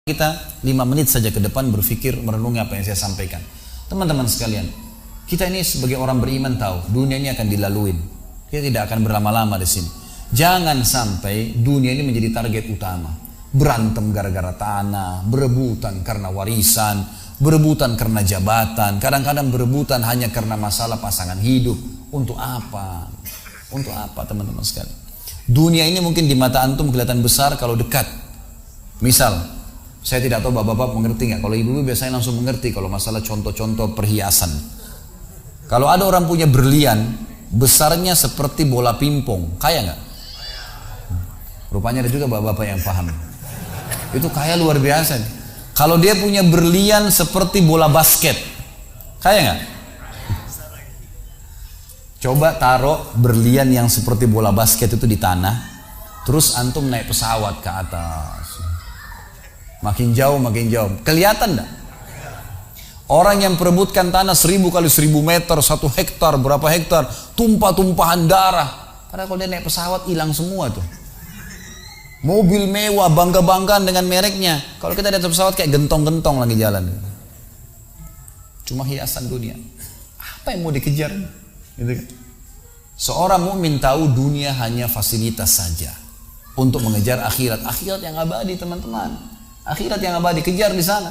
Kita 5 menit saja ke depan berpikir merenungi apa yang saya sampaikan. Teman-teman sekalian, kita ini sebagai orang beriman tahu dunia ini akan dilaluin. Kita tidak akan berlama-lama di sini. Jangan sampai dunia ini menjadi target utama. Berantem gara-gara tanah, berebutan karena warisan, berebutan karena jabatan, kadang-kadang berebutan hanya karena masalah pasangan hidup. Untuk apa? Untuk apa teman-teman sekalian? Dunia ini mungkin di mata antum kelihatan besar kalau dekat. Misal, saya tidak tahu bapak-bapak mengerti nggak. Kalau ibu-ibu biasanya langsung mengerti kalau masalah contoh-contoh perhiasan. Kalau ada orang punya berlian, besarnya seperti bola pingpong, kaya nggak? Rupanya ada juga bapak-bapak yang paham. Itu kaya luar biasa nih. Kalau dia punya berlian seperti bola basket, kaya nggak? Coba taruh berlian yang seperti bola basket itu di tanah, terus antum naik pesawat ke atas. Makin jauh, kelihatan enggak? Orang yang perebutkan tanah 1000 kali 1000 meter, 1 hektar, berapa hektar, tumpah-tumpahan darah. Padahal kalau dia naik pesawat hilang semua tuh. Mobil mewah, bangga-banggaan dengan mereknya. Kalau kita naik pesawat kayak gentong-gentong lagi jalan. Cuma hiasan dunia. Apa yang mau dikejar? Gitu kan? Seorang mukmin tahu dunia hanya fasilitas saja untuk mengejar akhirat. Akhirat yang abadi teman-teman. Akhirat yang abadi, kejar di sana.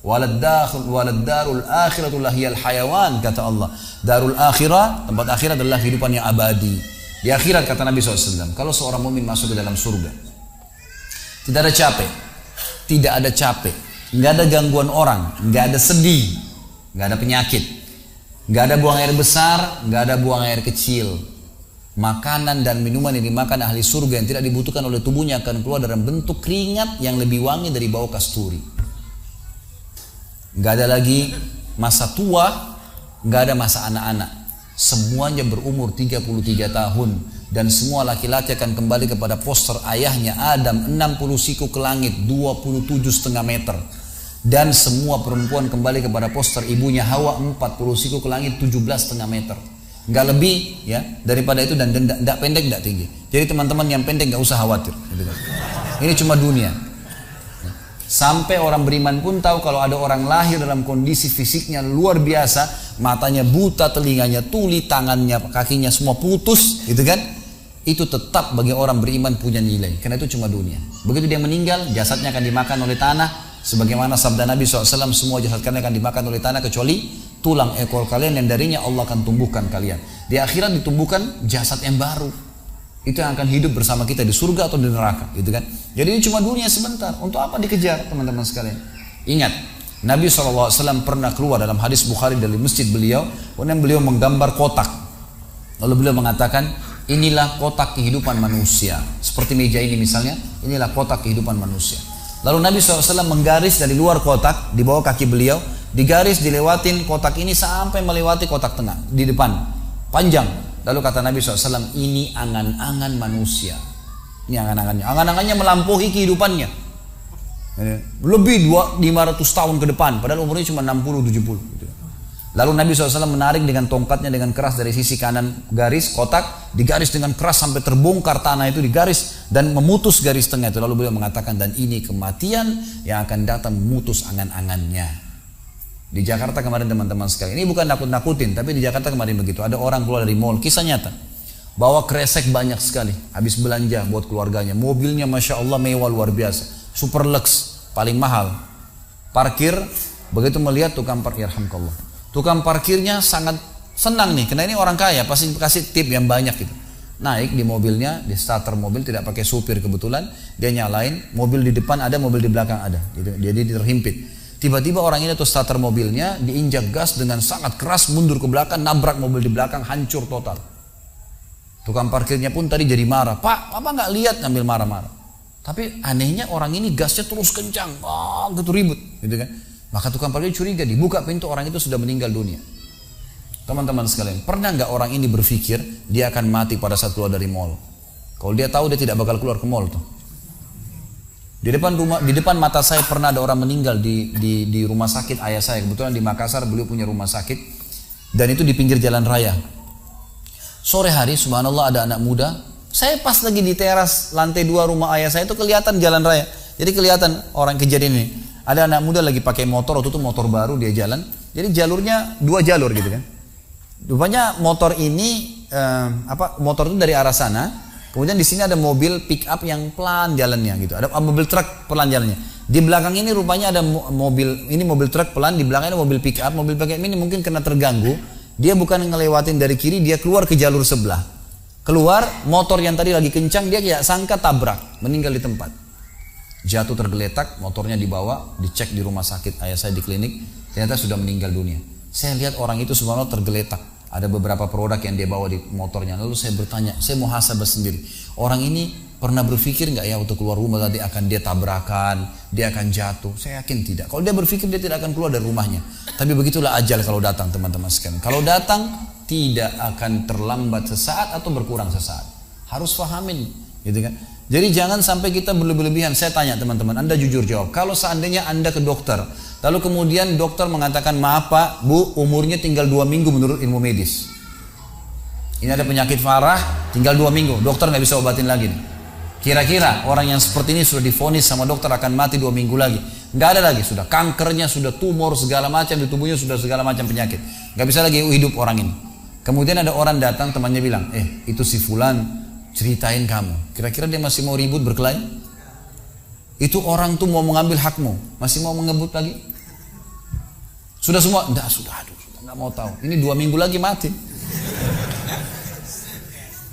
Walad darul akhiratul lahiyal hayawan, kata Allah. Darul akhirah, tempat akhirat adalah kehidupan yang abadi. Di akhirat kata Nabi SAW, kalau seorang mukmin masuk ke dalam surga, tidak ada capek, nggak ada gangguan orang, nggak ada sedih, nggak ada penyakit, nggak ada buang air besar, nggak ada buang air kecil. Makanan dan minuman yang dimakan ahli surga yang tidak dibutuhkan oleh tubuhnya akan keluar dalam bentuk keringat yang lebih wangi dari bau kasturi. Gak ada lagi masa tua, gak ada masa anak-anak. Semuanya berumur 33 tahun. Dan semua laki-laki akan kembali kepada poster ayahnya Adam 60 siku ke langit 27,5 meter. Dan semua perempuan kembali kepada poster ibunya Hawa 40 siku ke langit 17,5 meter. Nggak lebih ya daripada itu, dan tidak pendek tidak tinggi. Jadi teman-teman yang pendek nggak usah khawatir. Ini cuma dunia. Sampai orang beriman pun tahu kalau ada orang lahir dalam kondisi fisiknya luar biasa, matanya buta, telinganya tuli, tangannya, kakinya semua putus, gitu kan? Itu tetap bagi orang beriman punya nilai. Karena itu cuma dunia. Begitu dia meninggal, jasadnya akan dimakan oleh tanah. Sebagaimana sabda Nabi SAW, semua jasad kalian akan dimakan oleh tanah kecuali tulang ekor kalian yang darinya Allah akan tumbuhkan kalian. Di akhirat ditumbuhkan jasad yang baru. Itu yang akan hidup bersama kita di surga atau di neraka, gitu kan? Jadi ini cuma dunia sebentar. Untuk apa dikejar, teman-teman sekalian? Ingat, Nabi SAW pernah keluar dalam hadis Bukhari dari masjid beliau, kemudian beliau menggambar kotak. Lalu beliau mengatakan, inilah kotak kehidupan manusia. Seperti meja ini misalnya, inilah kotak kehidupan manusia. Lalu Nabi SAW menggaris dari luar kotak, di bawah kaki beliau, digaris, dilewatin kotak ini sampai melewati kotak tengah, di depan, panjang. Lalu kata Nabi SAW, ini angan-angan manusia. Ini angan-angannya. Angan-angannya melampaui kehidupannya. Lebih 500 tahun ke depan, padahal umurnya cuma 60-70. Lalu Nabi SAW menarik dengan tongkatnya dengan keras dari sisi kanan garis kotak, digaris dengan keras sampai terbongkar tanah itu digaris dan memutus garis tengah itu. Lalu beliau mengatakan, dan ini kematian yang akan datang memutus angan-angannya. Di Jakarta kemarin teman-teman sekalian, ini bukan nakut-nakutin, tapi di Jakarta kemarin begitu. Ada orang keluar dari mall, kisah nyata, bawa kresek banyak sekali, habis belanja buat keluarganya. Mobilnya Masya Allah mewah luar biasa, super lux, paling mahal. Parkir, begitu melihat tukang parkir, alhamdulillah, tukang parkirnya sangat senang nih, karena ini orang kaya, pasti kasih tip yang banyak gitu. Naik di mobilnya, di starter mobil, tidak pakai supir kebetulan, dia nyalain, mobil di depan ada, mobil di belakang ada, gitu. Jadi terhimpit. Tiba-tiba orang ini tuh starter mobilnya diinjak gas dengan sangat keras, mundur ke belakang, nabrak mobil di belakang, hancur total. Tukang parkirnya pun tadi jadi marah, Pak, apa nggak lihat, ngambil marah-marah. Tapi anehnya orang ini gasnya terus kencang, gitu ribut, gitu kan? Maka tukang parkir curiga, dibuka pintu, orang itu sudah meninggal dunia. Teman-teman sekalian, pernah nggak orang ini berpikir dia akan mati pada saat keluar dari mall? Kalau dia tahu dia tidak bakal keluar ke mall tuh. Di depan mata saya pernah ada orang meninggal di rumah sakit ayah saya. Kebetulan di Makassar beliau punya rumah sakit, dan itu di pinggir jalan raya. Sore hari subhanallah ada anak muda. Saya pas lagi di teras lantai 2 rumah ayah saya itu kelihatan jalan raya. Jadi kelihatan orang kejadian ini. Ada anak muda lagi pakai motor, waktu itu motor baru dia jalan. Jadi jalurnya 2 jalur gitu kan. Rupanya motor ini motor itu dari arah sana. Kemudian di sini ada mobil pick up yang pelan jalannya gitu. Ada mobil truk pelan jalannya. Di belakang ini rupanya ada mobil truk pelan, di belakangnya ada mobil pick up. Mobil pick up ini mungkin karena terganggu, dia bukan ngelewatin dari kiri, dia keluar ke jalur sebelah. Keluar, motor yang tadi lagi kencang, dia kayak sangka tabrak, meninggal di tempat. Jatuh tergeletak, motornya dibawa, dicek di rumah sakit ayah saya di klinik, ternyata sudah meninggal dunia. Saya lihat orang itu subhanallah tergeletak. Ada beberapa produk yang dia bawa di motornya. Lalu saya bertanya, saya muhasabah sendiri. Orang ini pernah berpikir nggak ya waktu keluar rumah tadi akan dia tabrakan, dia akan jatuh? Saya yakin tidak. Kalau dia berpikir dia tidak akan keluar dari rumahnya. Tapi begitulah ajal kalau datang teman-teman sekalian. Kalau datang tidak akan terlambat sesaat atau berkurang sesaat. Harus fahamin, gitu kan? Jadi jangan sampai kita berlebihan. Saya tanya teman-teman, Anda jujur jawab. Kalau seandainya Anda ke dokter, lalu kemudian dokter mengatakan, maaf Pak, Bu, umurnya tinggal 2 minggu menurut ilmu medis. Ini ada penyakit parah, tinggal 2 minggu, dokter nggak bisa obatin lagi. Kira-kira orang yang seperti ini sudah divonis sama dokter akan mati 2 minggu lagi. Nggak ada lagi, sudah kankernya, sudah tumor segala macam di tubuhnya, sudah segala macam penyakit. Nggak bisa lagi hidup orang ini. Kemudian ada orang datang, temannya bilang, itu si Fulan ceritain kamu. Kira-kira dia masih mau ribut berkelahi? Itu orang tuh mau mengambil hakmu, masih mau mengebut lagi? Sudah semua? Enggak, sudah nggak mau tahu. Ini 2 minggu lagi mati.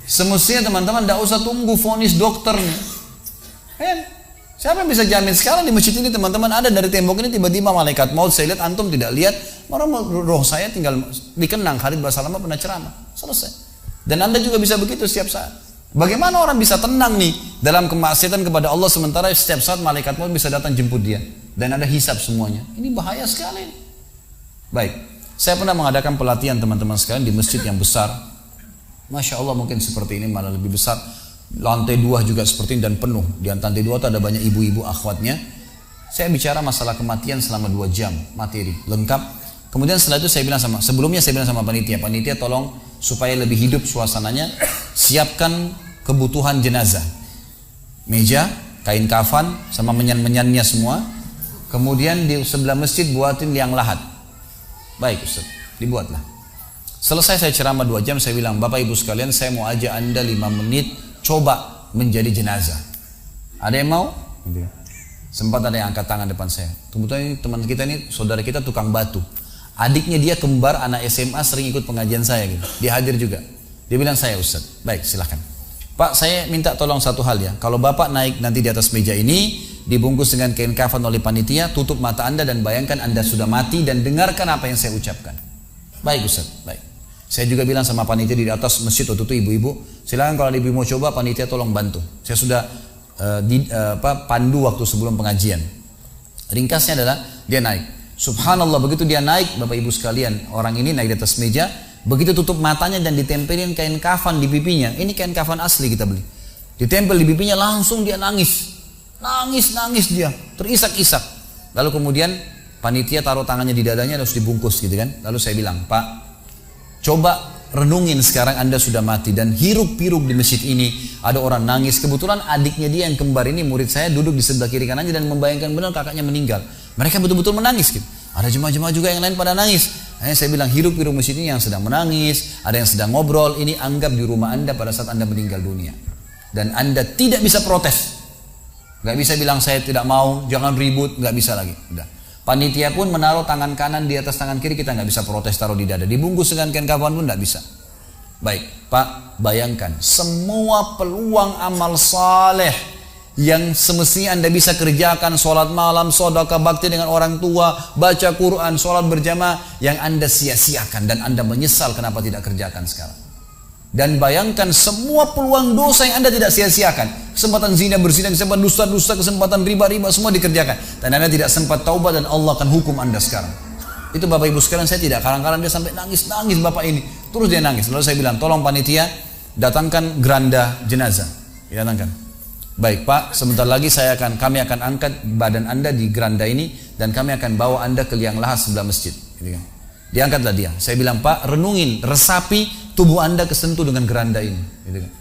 Semestinya teman-teman enggak usah tunggu vonis dokternya. Siapa yang bisa jamin sekarang di masjid ini teman-teman ada dari tembok ini tiba-tiba malaikat maut, saya lihat antum tidak lihat, orang roh saya tinggal dikenang. Khalid Basalamah pernah ceramah, selesai. Dan Anda juga bisa begitu setiap saat. Bagaimana orang bisa tenang nih dalam kemaksiatan kepada Allah sementara setiap saat malaikat maut bisa datang jemput dia dan ada hisab semuanya. Ini bahaya sekali. Baik, saya pernah mengadakan pelatihan teman-teman sekalian di masjid yang besar. Masya Allah mungkin seperti ini malah lebih besar. Lantai 2 juga seperti ini dan penuh. Di lantai 2 itu ada banyak ibu-ibu akhwatnya. Saya bicara masalah kematian selama 2 jam materi lengkap. Kemudian setelah itu sebelumnya saya bilang sama panitia tolong supaya lebih hidup suasananya, siapkan kebutuhan jenazah, meja, kain kafan, sama menyan-menyannya semua. Kemudian di sebelah masjid buatin liang lahat. Baik Ustaz, dibuatlah. Selesai saya ceramah 2 jam, saya bilang, Bapak Ibu sekalian, saya mau ajak Anda 5 menit coba menjadi jenazah. Ada yang mau? Sempat ada yang angkat tangan depan saya. Kebetulan ini teman kita ini, saudara kita tukang batu. Adiknya dia kembar anak SMA sering ikut pengajian saya gitu. Dia hadir juga. Dia bilang, saya Ustaz. Baik, silahkan. Pak, saya minta tolong satu hal ya. Kalau Bapak naik nanti di atas meja ini, dibungkus dengan kain kafan oleh panitia, tutup mata Anda dan bayangkan Anda sudah mati dan dengarkan apa yang saya ucapkan. Baik Ustaz, baik. Saya juga bilang sama panitia di atas masjid waktu itu, ibu-ibu, silakan kalau ibu mau coba, panitia tolong bantu. Saya sudah pandu waktu sebelum pengajian. Ringkasnya adalah dia naik. Subhanallah, begitu dia naik, Bapak Ibu sekalian, orang ini naik di atas meja, begitu tutup matanya dan ditempelin kain kafan di pipinya. Ini kain kafan asli kita beli. Ditempel di pipinya, langsung dia nangis dia, terisak-isak. Lalu kemudian panitia taruh tangannya di dadanya, harus dibungkus gitu kan. Lalu saya bilang, Pak, coba renungin sekarang Anda sudah mati dan hiruk-pikuk di masjid ini ada orang nangis. Kebetulan adiknya dia yang kembar ini murid saya duduk di sebelah kiri kanannya dan membayangkan benar kakaknya meninggal. Mereka betul-betul menangis gitu. Ada jemaah-jemaah juga yang lain pada nangis. Saya bilang hiruk-pikuk masjid ini yang sedang menangis, ada yang sedang ngobrol, ini anggap di rumah Anda pada saat Anda meninggal dunia. Dan Anda tidak bisa protes. Gak bisa bilang saya tidak mau, jangan ribut, gak bisa lagi. Udah. Panitia pun menaruh tangan kanan di atas tangan kiri, kita nggak bisa protes taruh di dada. Dibungkus dengan kain kafan pun nggak bisa. Baik, Pak, bayangkan semua peluang amal saleh yang semestinya Anda bisa kerjakan, sholat malam, sedekah bakti dengan orang tua, baca Quran, sholat berjamaah, yang Anda sia-siakan dan Anda menyesal kenapa tidak kerjakan sekarang. Dan bayangkan semua peluang dosa yang Anda tidak sia-siakan. Kesempatan zina, berzina, kesempatan dusta-dusta, kesempatan riba-riba, semua dikerjakan. Dan Anda tidak sempat taubat dan Allah akan hukum Anda sekarang. Itu Bapak Ibu sekalian, saya tidak karang-karang dia sampai nangis Bapak ini. Terus dia nangis. Lalu saya bilang, tolong panitia datangkan geranda jenazah. Datangkan. Baik Pak, sebentar lagi kami akan angkat badan Anda di geranda ini dan kami akan bawa Anda ke liang lahat sebelah masjid. Gitu kan. Diangkatlah dia. Saya bilang, Pak, renungin, resapi tubuh Anda kesentuh dengan geranda ini. Gitu kan.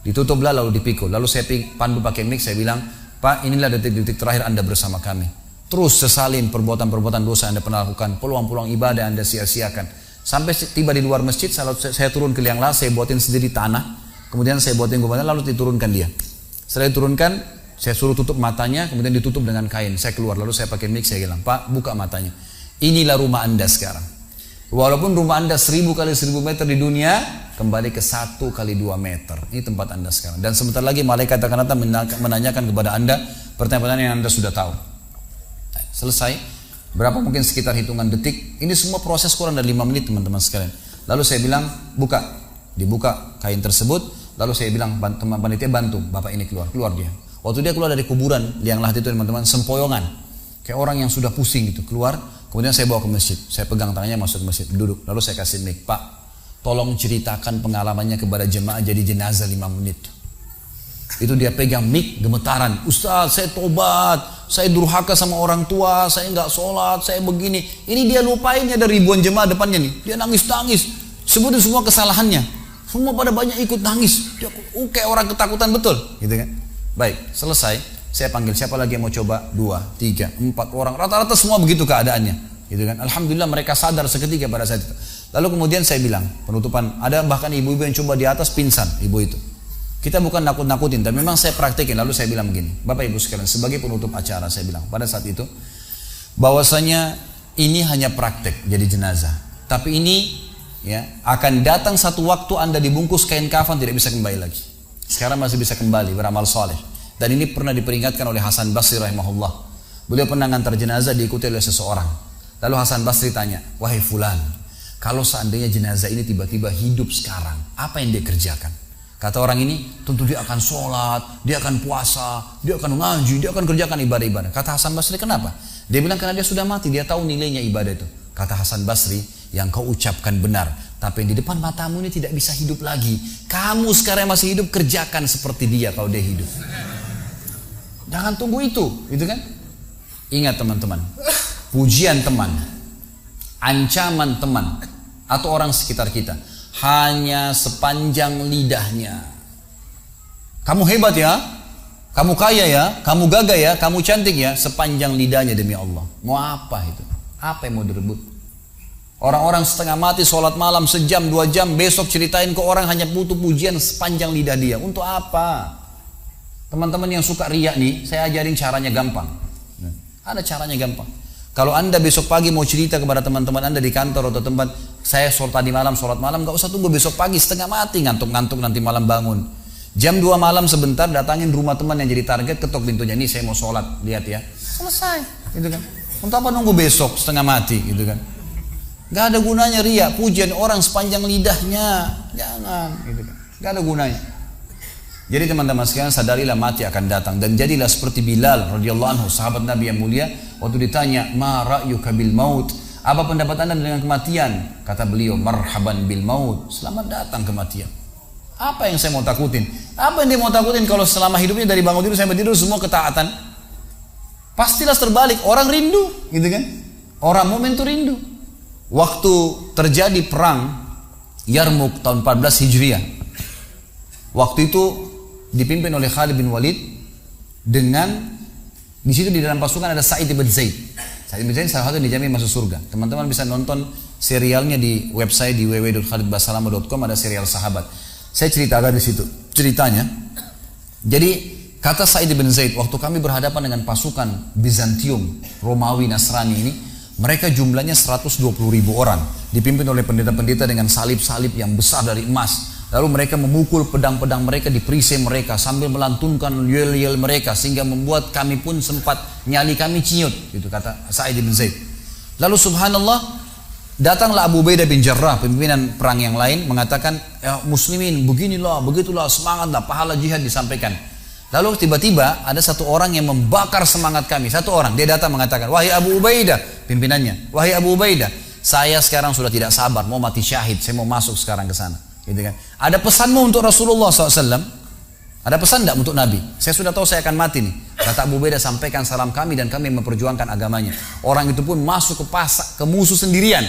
Ditutuplah lalu dipikul. Lalu saya pandu pakai mic, saya bilang, Pak, inilah detik-detik terakhir Anda bersama kami. Terus sesalin perbuatan-perbuatan dosa yang Anda pernah lakukan, peluang-peluang ibadah yang Anda sia-siakan. Sampai tiba di luar masjid, saya turun ke liang lahat, saya buatin sendiri tanah, kemudian saya buatin gubernur, lalu diturunkan dia. Setelah diturunkan, saya suruh tutup matanya, kemudian ditutup dengan kain. Saya keluar, lalu saya pakai mic, saya bilang, Pak, buka matanya. Inilah rumah Anda sekarang. Walaupun rumah Anda 1000 kali 1000 meter di dunia, kembali ke 1 kali 2 meter. Ini tempat Anda sekarang. Dan sebentar lagi malaikat akan datang menanyakan kepada Anda pertanyaan-pertanyaan yang Anda sudah tahu. Selesai. Berapa mungkin sekitar hitungan detik. Ini semua proses kurang dari 5 menit teman-teman sekalian. Lalu saya bilang, buka. Dibuka kain tersebut. Lalu saya bilang, teman panitia bantu. Bapak ini keluar. Keluar dia. Waktu dia keluar dari kuburan, liang lahat itu teman-teman, sempoyongan. Kayak orang yang sudah pusing gitu. Keluar. Kemudian saya bawa ke masjid. Saya pegang tangannya masuk ke masjid. Duduk. Lalu saya kasih mic. Pak, tolong ceritakan pengalamannya kepada jemaah jadi jenazah 5 menit. Itu dia pegang mic, gemetaran. Ustaz, saya tobat. Saya durhaka sama orang tua. Saya nggak sholat. Saya begini. Ini dia lupain, ada ribuan jemaah depannya nih. Dia nangis-nangis. Sebutin semua kesalahannya. Semua pada banyak ikut nangis. Dia kayak orang ketakutan betul. Gitu kan. Baik, selesai. Saya panggil siapa lagi yang mau coba? 2, 3, 4 orang. Rata-rata semua begitu keadaannya. Gitu kan. Alhamdulillah mereka sadar seketika pada saat itu. Lalu kemudian saya bilang, penutupan, ada bahkan ibu-ibu yang coba di atas pingsan, ibu itu. Kita bukan nakut-nakutin, tapi memang saya praktekin. Lalu saya bilang begini, Bapak Ibu sekalian, sebagai penutup acara saya bilang pada saat itu, bahwasanya ini hanya praktek jadi jenazah. Tapi ini ya akan datang satu waktu Anda dibungkus kain kafan tidak bisa kembali lagi. Sekarang masih bisa kembali beramal soleh. Dan ini pernah diperingatkan oleh Hasan Basri rahimahullah. Beliau pernah ngantar jenazah diikuti oleh seseorang. Lalu Hasan Basri tanya, wahai fulan, kalau seandainya jenazah ini tiba-tiba hidup sekarang, apa yang dia kerjakan? Kata orang ini, tentu dia akan sholat, dia akan puasa, dia akan ngaji, dia akan kerjakan ibadah-ibadah. Kata Hasan Basri, kenapa? Dia bilang karena dia sudah mati, dia tahu nilainya ibadah itu. Kata Hasan Basri, yang kau ucapkan benar, tapi di depan matamu ini tidak bisa hidup lagi. Kamu sekarang masih hidup, kerjakan seperti dia kalau dia hidup. Jangan tunggu itu, gitu kan? Ingat teman-teman, pujian teman, ancaman teman, atau orang sekitar kita, hanya sepanjang lidahnya. Kamu hebat ya, kamu kaya ya, kamu gagah ya, kamu cantik ya, sepanjang lidahnya demi Allah. Mau apa itu? Apa yang mau direbut? Orang-orang setengah mati sholat malam sejam 2 jam, besok ceritain ke orang hanya butuh pujian sepanjang lidah dia. Untuk apa? Teman-teman yang suka riak nih, saya ajarin caranya gampang. Ada caranya gampang. Kalau Anda besok pagi mau cerita kepada teman-teman Anda di kantor atau tempat, saya sholat tadi malam, sholat malam, gak usah tunggu besok pagi setengah mati, ngantuk-ngantuk nanti malam bangun. Jam 2 malam sebentar, datangin rumah teman yang jadi target, ketok pintunya, nih saya mau sholat, lihat ya. Selesai, gitu kan. Untuk apa nunggu besok setengah mati, gitu kan. Gak ada gunanya riak, pujian orang sepanjang lidahnya, jangan, gitu kan. Gak ada gunanya. Jadi teman-teman sekalian, sadarilah mati akan datang dan jadilah seperti Bilal radhiyallahu anhu, sahabat Nabi yang mulia. Waktu ditanya, "Ma ra'yuka bil maut?" Apa pendapat Anda dengan kematian? Kata beliau, "Marhaban bil maut." Selamat datang kematian. Apa yang saya mau takutin? Apa yang dia mau takutin kalau selama hidupnya dari bangun tidur sampai tidur semua ketaatan? Pastilah terbalik, orang rindu, gitu kan? Orang mukmin itu rindu. Waktu terjadi perang Yarmuk tahun 14 Hijriah. Waktu itu dipimpin oleh Khalid bin Walid dengan di situ di dalam pasukan ada Sa'id bin Zaid. Sa'id bin Zaid salah satu yang dijamin masuk surga. Teman-teman bisa nonton serialnya di website di www.khalidbasalama.com, ada serial sahabat. Saya ceritakan di situ ceritanya. Jadi kata Sa'id bin Zaid, waktu kami berhadapan dengan pasukan Bizantium, Romawi, Nasrani ini, mereka jumlahnya 120.000 orang, dipimpin oleh pendeta-pendeta dengan salib-salib yang besar dari emas. Lalu mereka memukul pedang-pedang mereka di perisai mereka sambil melantunkan yel-yel mereka sehingga membuat kami pun sempat nyali kami ciut, gitu kata Sa'id bin Zaid. Lalu subhanallah, datanglah Abu Ubaidah bin Jarrah, pimpinan perang yang lain, mengatakan, ya muslimin beginilah, begitulah, semangatlah, pahala jihad disampaikan. Lalu tiba-tiba ada satu orang yang membakar semangat kami. Satu orang, dia datang mengatakan, wahai Abu Ubaidah, pimpinannya, wahai Abu Ubaidah, saya sekarang sudah tidak sabar, mau mati syahid, saya mau masuk sekarang ke sana. Gitu kan. Ada pesanmu untuk Rasulullah SAW? Ada pesan tidak untuk Nabi? Saya sudah tahu saya akan mati nih. Kata Abu Ubaidah, sampaikan salam kami dan kami memperjuangkan agamanya. Orang itu pun masuk ke musuh sendirian,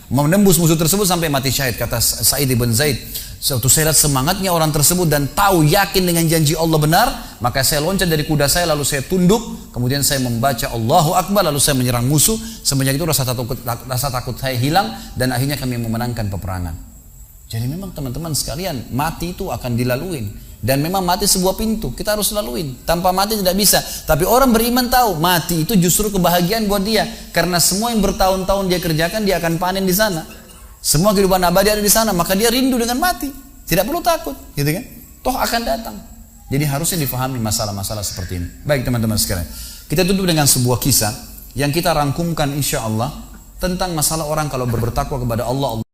menembus musuh tersebut sampai mati syahid. Kata Sa'id bin Zaid, Suatu saya lihat semangatnya orang tersebut dan tahu yakin dengan janji Allah benar, maka saya loncat dari kuda saya lalu saya tunduk, kemudian saya membaca Allahu Akbar lalu saya menyerang musuh. Semenjak itu rasa takut saya hilang dan akhirnya kami memenangkan peperangan. Jadi memang teman-teman sekalian, mati itu akan dilaluin dan memang mati sebuah pintu, kita harus laluin. Tanpa mati tidak bisa. Tapi orang beriman tahu mati itu justru kebahagiaan buat dia, karena semua yang bertahun-tahun dia kerjakan dia akan panen di sana. Semua kehidupan abadi ada di sana, maka dia rindu dengan mati. Tidak perlu takut, gitu kan? Toh akan datang. Jadi harusnya difahami masalah-masalah seperti ini. Baik teman-teman sekalian, kita tutup dengan sebuah kisah yang kita rangkumkan insya Allah tentang masalah orang kalau bertakwa kepada Allah.